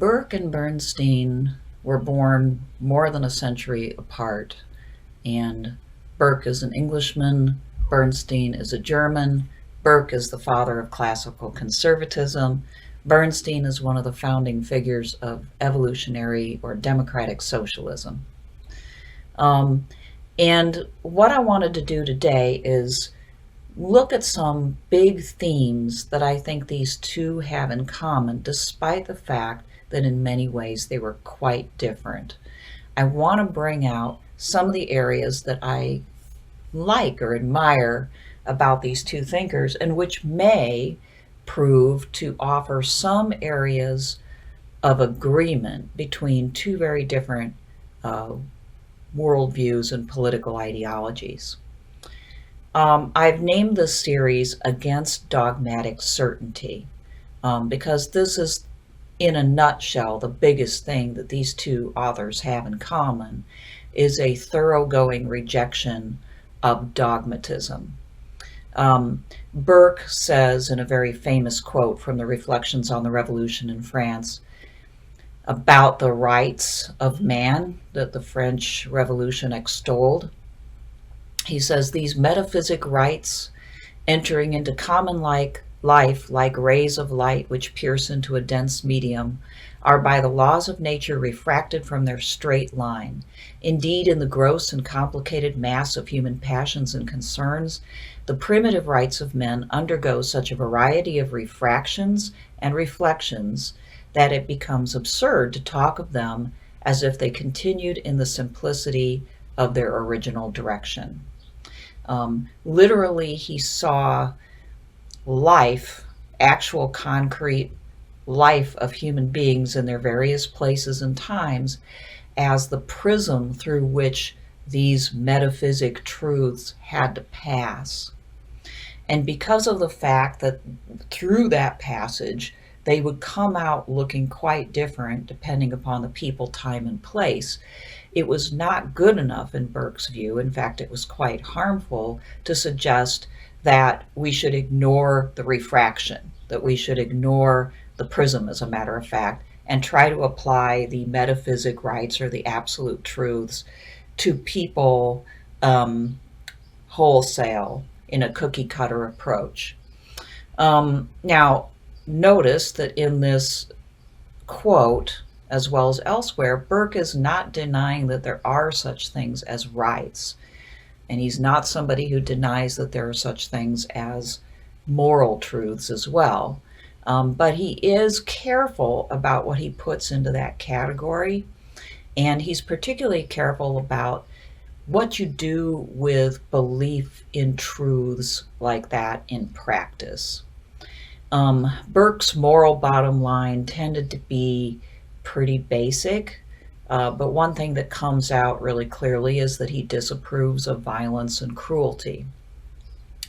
Burke and Bernstein were born more than a century apart, and Burke is an Englishman, Bernstein is a German. Burke is the father of classical conservatism. Bernstein is one of the founding figures of evolutionary or democratic socialism. And what I wanted to do today is look at some big themes that I think these two have in common, despite the fact that in many ways they were quite different. I want to bring out some of the areas that I like or admire about these two thinkers, and which may prove to offer some areas of agreement between two very different worldviews and political ideologies. I've named this series Against Dogmatic Certainty because this is, in a nutshell, the biggest thing that these two authors have in common is a thoroughgoing rejection of dogmatism. Burke says in a very famous quote from the Reflections on the Revolution in France about the rights of man that the French Revolution extolled. He says, "These metaphysic rights, entering into common life like rays of light which pierce into a dense medium, are by the laws of nature refracted from their straight line. Indeed, in the gross and complicated mass of human passions and concerns, the primitive rights of men undergo such a variety of refractions and reflections that it becomes absurd to talk of them as if they continued in the simplicity of their original direction." Literally, he saw life, actual concrete life of human beings in their various places and times, as the prism through which these metaphysic truths had to pass. And because of the fact that through that passage, they would come out looking quite different depending upon the people, time, and place, it was not good enough in Burke's view. In fact, it was quite harmful to suggest that we should ignore the refraction, that we should ignore the prism, as a matter of fact, and try to apply the metaphysic rights or the absolute truths to people wholesale in a cookie cutter approach. Now, notice that in this quote, as well as elsewhere, Burke is not denying that there are such things as rights. And he's not somebody who denies that there are such things as moral truths as well. But he is careful about what he puts into that category. And he's particularly careful about what you do with belief in truths like that in practice. Burke's moral bottom line tended to be pretty basic, but one thing that comes out really clearly is that he disapproves of violence and cruelty.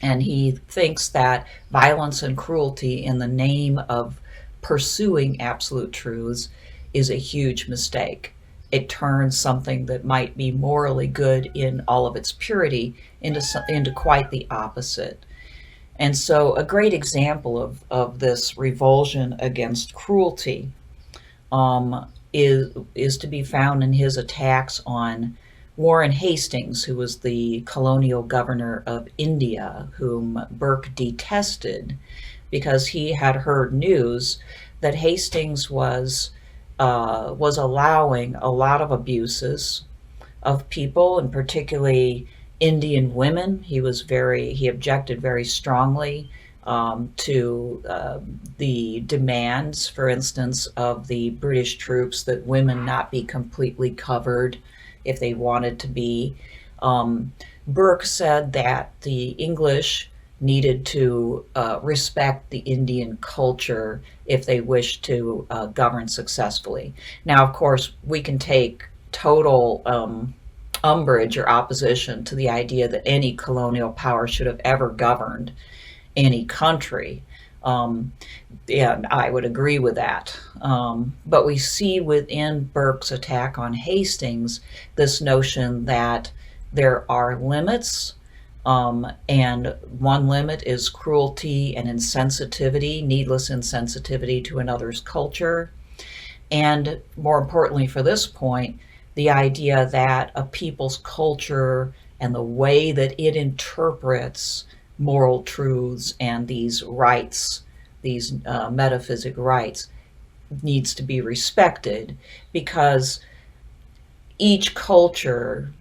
And he thinks that violence and cruelty in the name of pursuing absolute truths is a huge mistake. It turns something that might be morally good in all of its purity into quite the opposite. And so a great example of this revulsion against cruelty is to be found in his attacks on Warren Hastings, who was the colonial governor of India, whom Burke detested because he had heard news that Hastings was allowing a lot of abuses of people, and particularly Indian women. He objected very strongly to the demands, for instance, of the British troops that women not be completely covered if they wanted to be. Burke said that the English needed to respect the Indian culture if they wished to govern successfully. Now, of course, we can take total umbrage or opposition to the idea that any colonial power should have ever governed any country. And I would agree with that. But we see within Burke's attack on Hastings this notion that there are limits, and one limit is cruelty and insensitivity, needless insensitivity to another's culture. And more importantly for this point, the idea that a people's culture and the way that it interprets moral truths and these rights, these metaphysic rights, needs to be respected, because each culture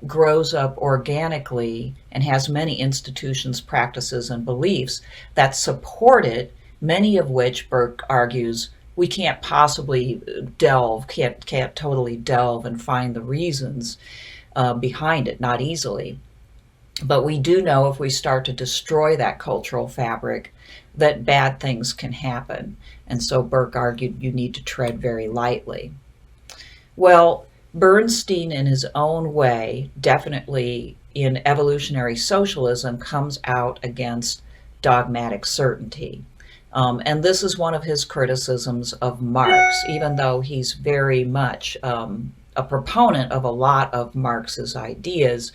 grows up organically and has many institutions, practices, and beliefs that support it, many of which Burke argues we can't possibly can't totally delve and find the reasons behind it, not easily. But we do know if we start to destroy that cultural fabric that bad things can happen. And so Burke argued you need to tread very lightly. Well, Bernstein, in his own way, definitely in Evolutionary Socialism, comes out against dogmatic certainty. And this is one of his criticisms of Marx, even though he's very much a proponent of a lot of Marx's ideas.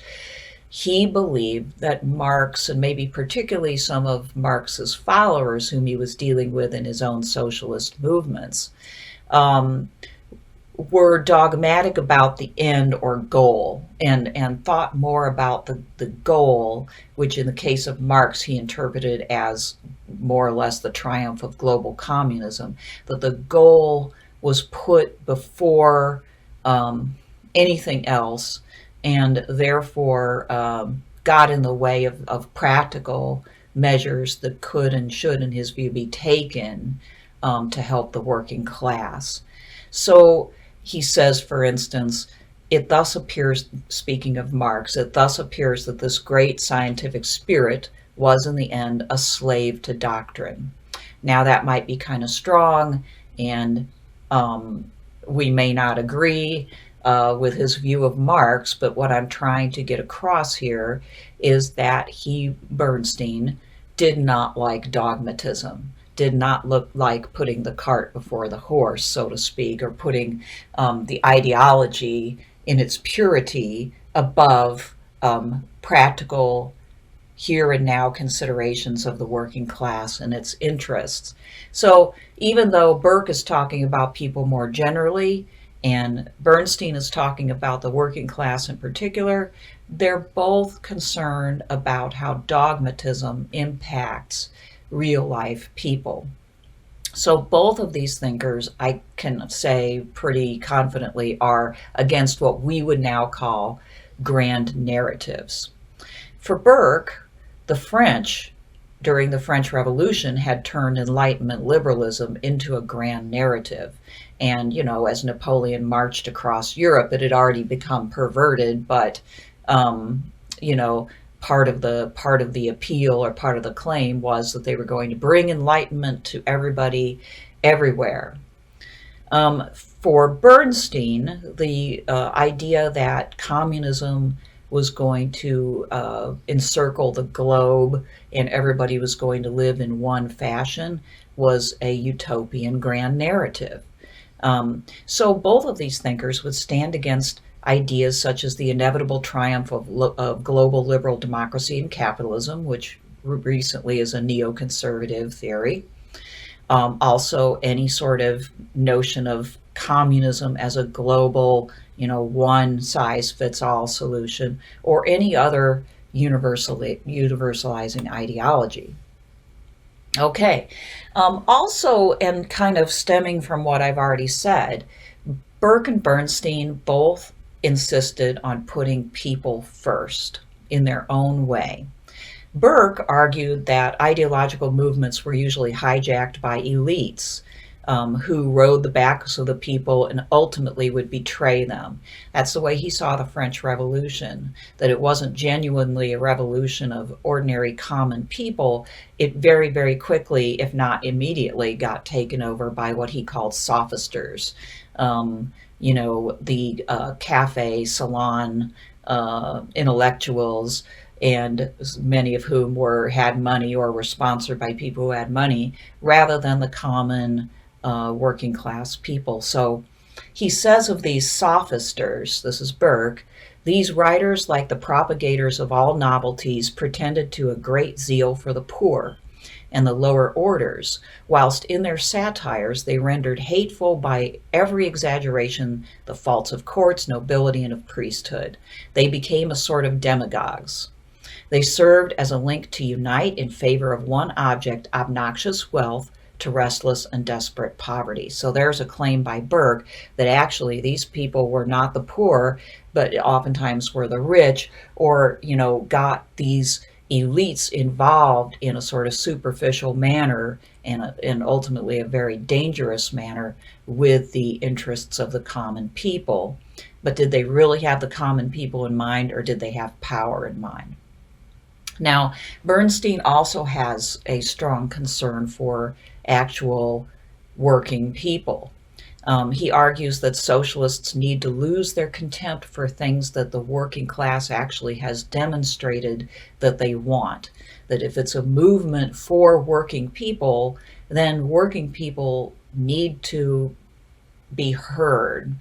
He believed that Marx, and maybe particularly some of Marx's followers whom he was dealing with in his own socialist movements, were dogmatic about the end or goal, and thought more about the goal, which in the case of Marx he interpreted as more or less the triumph of global communism, that the goal was put before anything else, and therefore got in the way of practical measures that could and should, in his view, be taken to help the working class. So he says, for instance, it thus appears, speaking of Marx, it thus appears that this great scientific spirit was in the end a slave to doctrine. Now that might be kind of strong, and we may not agree with his view of Marx, but what I'm trying to get across here is that Bernstein, did not like dogmatism, did not look like putting the cart before the horse, so to speak, or putting the ideology in its purity above practical here and now considerations of the working class and its interests. So even though Burke is talking about people more generally, and Bernstein is talking about the working class in particular, they're both concerned about how dogmatism impacts real life people. So both of these thinkers, I can say pretty confidently, are against what we would now call grand narratives. For Burke, the French, during the French Revolution, had turned Enlightenment liberalism into a grand narrative. And, as Napoleon marched across Europe, it had already become perverted, but, part of the appeal, or part of the claim, was that they were going to bring enlightenment to everybody, everywhere. For Bernstein, the idea that communism was going to encircle the globe and everybody was going to live in one fashion was a utopian grand narrative. So both of these thinkers would stand against ideas such as the inevitable triumph of global liberal democracy and capitalism, which recently is a neoconservative theory. Also, any sort of notion of communism as a global, one-size-fits-all solution, or any other universalizing ideology. Okay. Also, and kind of stemming from what I've already said, Burke and Bernstein both insisted on putting people first in their own way. Burke argued that ideological movements were usually hijacked by elites who rode the backs of the people and ultimately would betray them. That's the way he saw the French Revolution, that it wasn't genuinely a revolution of ordinary common people. It very, very quickly, if not immediately, got taken over by what he called sophisters. The cafe, salon intellectuals, and many of whom had money or were sponsored by people who had money, rather than the common working class people. So he says of these sophisters, this is Burke, these writers, like the propagators of all novelties, pretended to a great zeal for the poor. and the lower orders, whilst in their satires they rendered hateful by every exaggeration the faults of courts, nobility, and of priesthood. They became a sort of demagogues. They served as a link to unite in favor of one object, obnoxious wealth, to restless and desperate poverty. So there's a claim by Burke that actually these people were not the poor, but oftentimes were the rich, or, got these elites involved in a sort of superficial manner and ultimately a very dangerous manner with the interests of the common people. But did they really have the common people in mind, or did they have power in mind? Now, Bernstein also has a strong concern for actual working people. He argues that socialists need to lose their contempt for things that the working class actually has demonstrated that they want. That if it's a movement for working people, then working people need to be heard.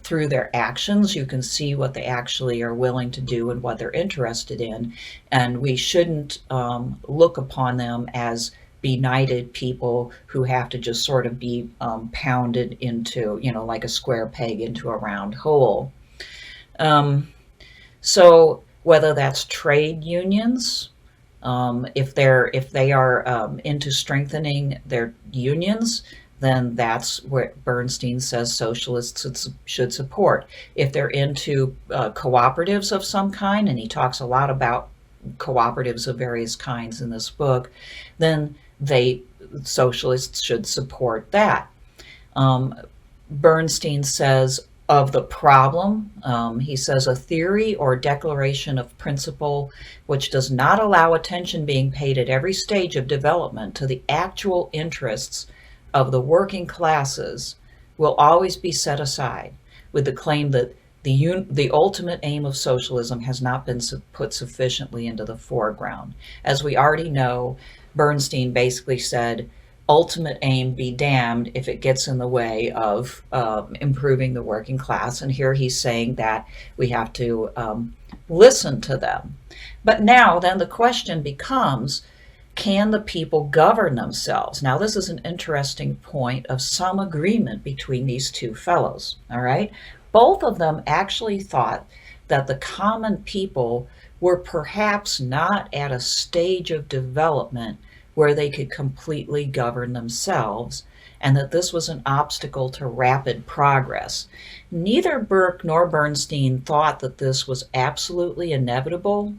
Through their actions, you can see what they actually are willing to do and what they're interested in. And we shouldn't look upon them as benighted people who have to just sort of be pounded into, like a square peg into a round hole. So whether that's trade unions, if they are into strengthening their unions, then that's what Bernstein says socialists should support. If they're into cooperatives of some kind, and he talks a lot about cooperatives of various kinds in this book, then socialists should support that. Bernstein says of the problem, he says a theory or declaration of principle which does not allow attention being paid at every stage of development to the actual interests of the working classes will always be set aside, with the claim that the ultimate aim of socialism has not been put sufficiently into the foreground. As we already know, Bernstein basically said, ultimate aim be damned if it gets in the way of improving the working class. And here he's saying that we have to listen to them. But now then the question becomes, can the people govern themselves? Now, this is an interesting point of some agreement between these two fellows, all right? Both of them actually thought that the common people were perhaps not at a stage of development where they could completely govern themselves, and that this was an obstacle to rapid progress. Neither Burke nor Bernstein thought that this was absolutely inevitable,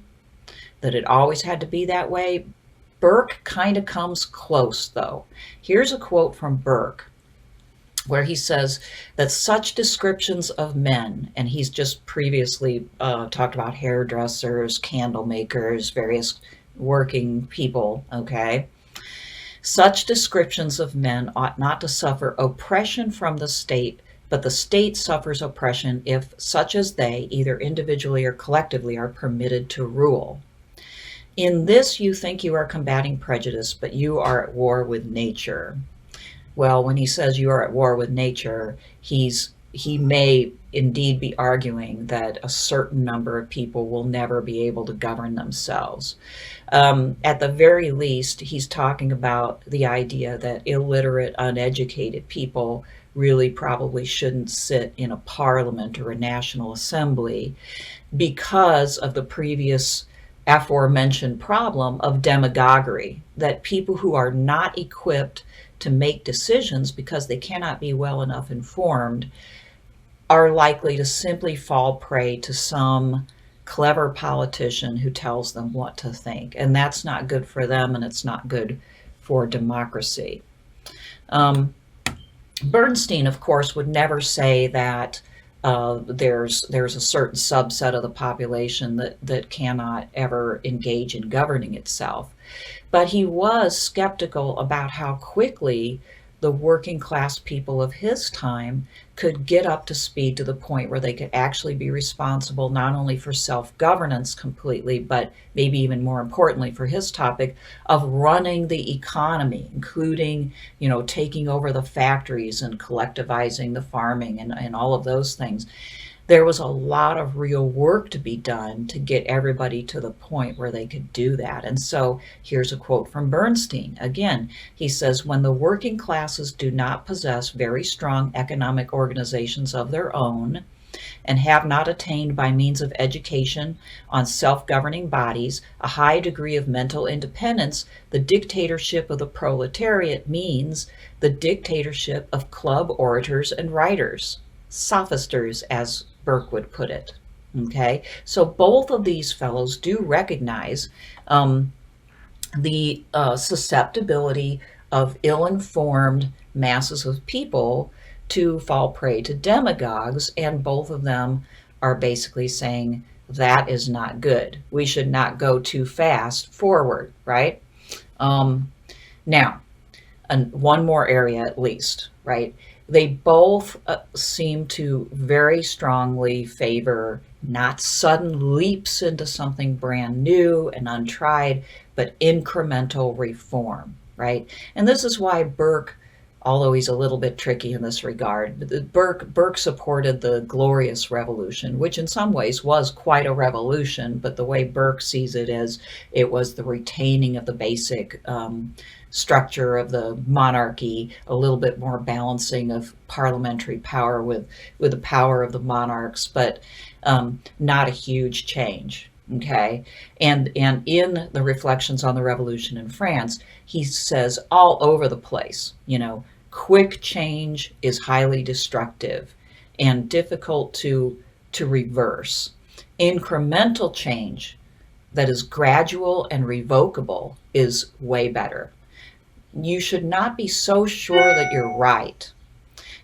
that it always had to be that way. Burke kind of comes close, though. Here's a quote from Burke, where he says that such descriptions of men, and he's just previously talked about hairdressers, candle makers, various working people, okay? Such descriptions of men ought not to suffer oppression from the state, but the state suffers oppression if such as they, either individually or collectively, are permitted to rule. In this you think you are combating prejudice, but you are at war with nature. Well, when he says you are at war with nature, he may indeed be arguing that a certain number of people will never be able to govern themselves. At the very least, he's talking about the idea that illiterate, uneducated people really probably shouldn't sit in a parliament or a national assembly because of the previous aforementioned problem of demagoguery, that people who are not equipped to make decisions because they cannot be well enough informed are likely to simply fall prey to some clever politician who tells them what to think. And that's not good for them, and it's not good for democracy. Bernstein, of course, would never say that there's a certain subset of the population that cannot ever engage in governing itself. But he was skeptical about how quickly the working class people of his time could get up to speed to the point where they could actually be responsible not only for self-governance completely, but maybe even more importantly for his topic of running the economy, including, taking over the factories and collectivizing the farming and all of those things. there was a lot of real work to be done to get everybody to the point where they could do that. And so here's a quote from Bernstein. Again, he says, when the working classes do not possess very strong economic organizations of their own, and have not attained by means of education on self-governing bodies a high degree of mental independence, the dictatorship of the proletariat means the dictatorship of club orators and writers, sophisters, as Burke would put it. Okay, so both of these fellows do recognize the susceptibility of ill-informed masses of people to fall prey to demagogues, and both of them are basically saying that is not good. We should not go too fast forward, right? Now, one more area at least, right? They both seem to very strongly favor not sudden leaps into something brand new and untried, but incremental reform, right? And this is why Burke, although he's a little bit tricky in this regard, Burke supported the Glorious Revolution, which in some ways was quite a revolution, but the way Burke sees it is it was the retaining of the basic structure of the monarchy, a little bit more balancing of parliamentary power with the power of the monarchs, but not a huge change. Okay, and in the Reflections on the Revolution in France, he says all over the place, quick change is highly destructive and difficult to reverse. Incremental change that is gradual and revocable is way better. You should not be so sure that you're right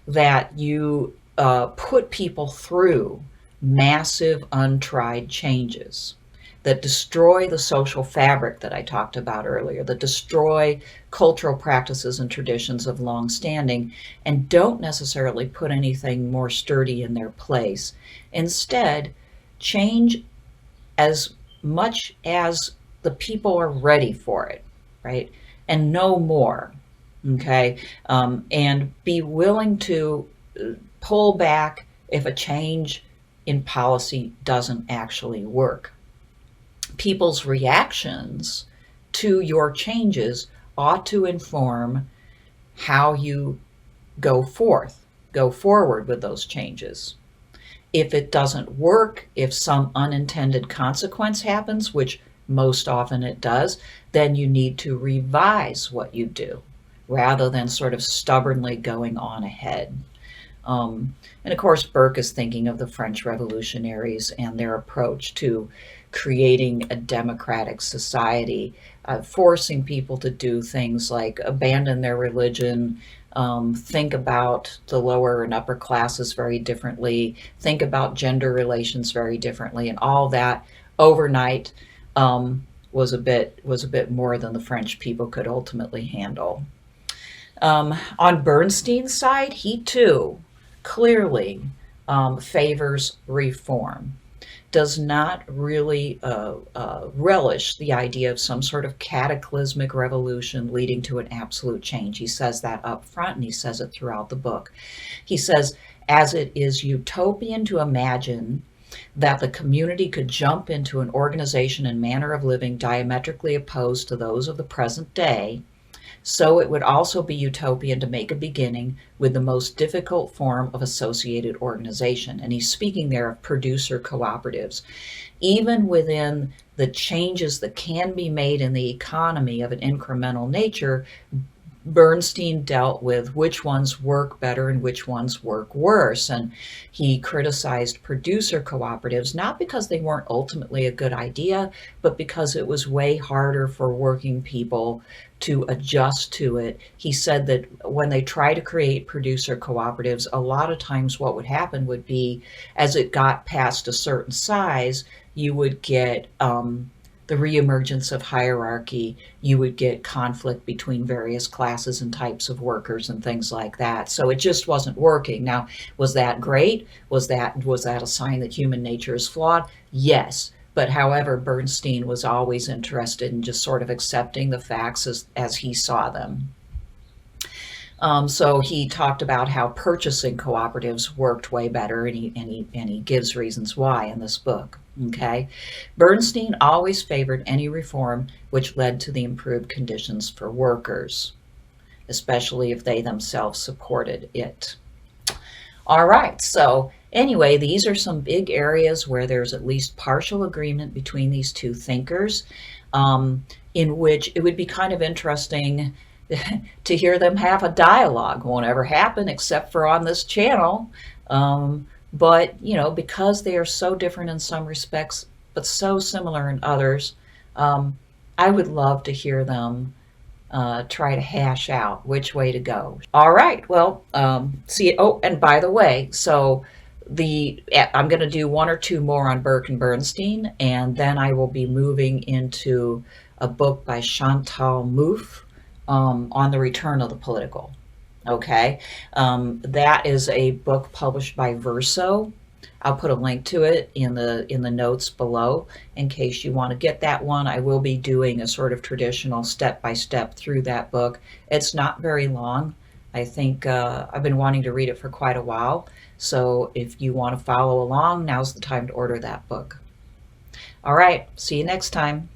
that you put people through massive untried changes that destroy the social fabric that I talked about earlier, that destroy cultural practices and traditions of long standing, and don't necessarily put anything more sturdy in their place. Instead, change as much as the people are ready for it, right? And no more, okay? And be willing to pull back if a change in policy doesn't actually work. People's reactions to your changes ought to inform how you go forward with those changes. If it doesn't work, if some unintended consequence happens, which most often it does, then you need to revise what you do rather than sort of stubbornly going on ahead. And of course, Burke is thinking of the French revolutionaries and their approach to creating a democratic society, forcing people to do things like abandon their religion, think about the lower and upper classes very differently, think about gender relations very differently, and all that overnight was a bit more than the French people could ultimately handle. On Bernstein's side, he too clearly favors reform, does not really relish the idea of some sort of cataclysmic revolution leading to an absolute change. He says that up front, and he says it throughout the book. He says, as it is utopian to imagine that the community could jump into an organization and manner of living diametrically opposed to those of the present day, so it would also be utopian to make a beginning with the most difficult form of associated organization. And he's speaking there of producer cooperatives. Even within the changes that can be made in the economy of an incremental nature, Bernstein dealt with which ones work better and which ones work worse. And he criticized producer cooperatives, not because they weren't ultimately a good idea, but because it was way harder for working people to adjust to it. He said that when they try to create producer cooperatives, a lot of times what would happen would be, as it got past a certain size, you would get the reemergence of hierarchy, you would get conflict between various classes and types of workers and things like that. So it just wasn't working. Now, was that great? Was that a sign that human nature is flawed? Yes. But however, Bernstein was always interested in just sort of accepting the facts as he saw them. So he talked about how purchasing cooperatives worked way better, and he gives reasons why in this book. Okay, Bernstein always favored any reform which led to the improved conditions for workers, especially if they themselves supported it. All right, so anyway, these are some big areas where there's at least partial agreement between these two thinkers, in which it would be kind of interesting to hear them have a dialogue. Won't ever happen except for on this channel. But, you know, because they are so different in some respects, but so similar in others, I would love to hear them try to hash out which way to go. All right, well, see, oh, and by the way, so I'm going to do one or two more on Burke and Bernstein, and then I will be moving into a book by Chantal Mouffe on the return of the political. Okay, that is a book published by Verso. I'll put a link to it in the notes below in case you want to get that one. I will be doing a sort of traditional step-by-step through that book. It's not very long. I think I've been wanting to read it for quite a while. So if you want to follow along, now's the time to order that book. All right, see you next time.